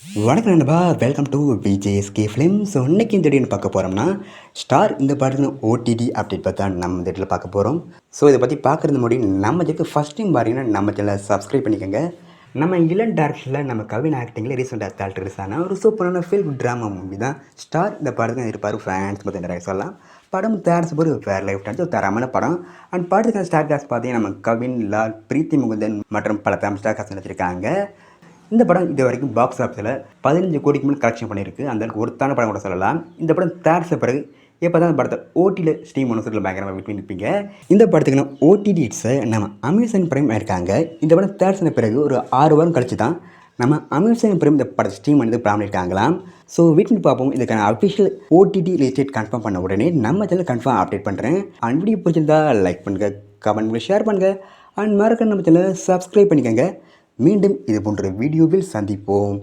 வணக்கம் நண்பா, welcome to VJSK films. இன்னைக்கு இந்த வீடியோ பார்க்க போகிறோம்னா ஸ்டார் இந்த படத்தில் ஓடிடி அப்டேட் பார்த்தா நம்ம இந்த இடத்துல பார்க்க போகிறோம். ஸோ இதை பற்றி பார்க்குறது முன்னாடி நம்ம இதுக்கு ஃபஸ்ட் டைம் பாருங்கன்னா நம்ம சேனலை சப்ஸ்கிரைப் பண்ணிக்கோங்க. நம்ம இளன் டேரக்டரில் நம்ம கவின் ஆக்டிங்கில் ரீசெண்டாக தேட்டர்ஸான ஒரு சூப்பரான ஃபில்ம் ட்ராமா மூவி தான் ஸ்டார். இந்த படத்தில் இருப்பார் ஃபேன்ஸ் பற்றி நிறைய சொல்லலாம். படம் தேர்ஸ் ஒரு வேறு லைஃப் டான்ஸ் ஒரு தரமான படம். அண்ட் படத்துக்கான ஸ்டார் காஸ்ட் பார்த்தீங்கன்னா நம்ம கவின், லால், பிரீத்தி முகுந்தன் மற்றும் பல ஃபேம் ஸ்டார் காஸ்ட் நினச்சிருக்காங்க. இந்த படம் இது வரைக்கும் பாக்ஸ் ஆஃபீஸில் 15 கோடிக்கு மேலே கலெக்ஷன் பண்ணியிருக்கு. அந்த அளவுக்கு ஒருத்தான படம் கூட சொல்லலாம். இந்த படம் தேர்ஸ பிறகு எப்போ தான் படத்தை ஓடியில் ஸ்ட்ரீம் ஒன்று பயங்கரமாக வெயிட் பண்ணியிருப்பீங்க. இந்த படத்துக்கு நம்ம ஓடிடி ஹிட்ஸை நம்ம அமேசான் பிரைம் இருக்காங்க. இந்த படம் தேர்ஸ்ன பிறகு ஒரு 6 வாரம் கழிச்சு தான் நம்ம அமேசான் பிரைம் இந்த படத்தை ஸ்ட்ரீம் பண்ணி பிளான் பண்ணியிருக்காங்களாம். ஸோ வீட்டுன்னு பார்ப்போம். இதுக்கான அஃபிஷியல் ஓடிடி லிஸ்ட் கன்ஃபார்ம் பண்ண உடனே நம்ம சேனல் கன்ஃபார்ம் அப்டேட் பண்ணுறேன். அண்ட் வீடியோ பிடிச்சிருந்தா லைக் பண்ணுங்கள், கமெண்ட் பண்ணி ஷேர் பண்ணுங்கள். அண்ட் மறக்க நம்ம சேனலை சப்ஸ்கிரைப் பண்ணிக்கோங்க. மீண்டும் இது போன்ற வீடியோவில் சந்திப்போம்.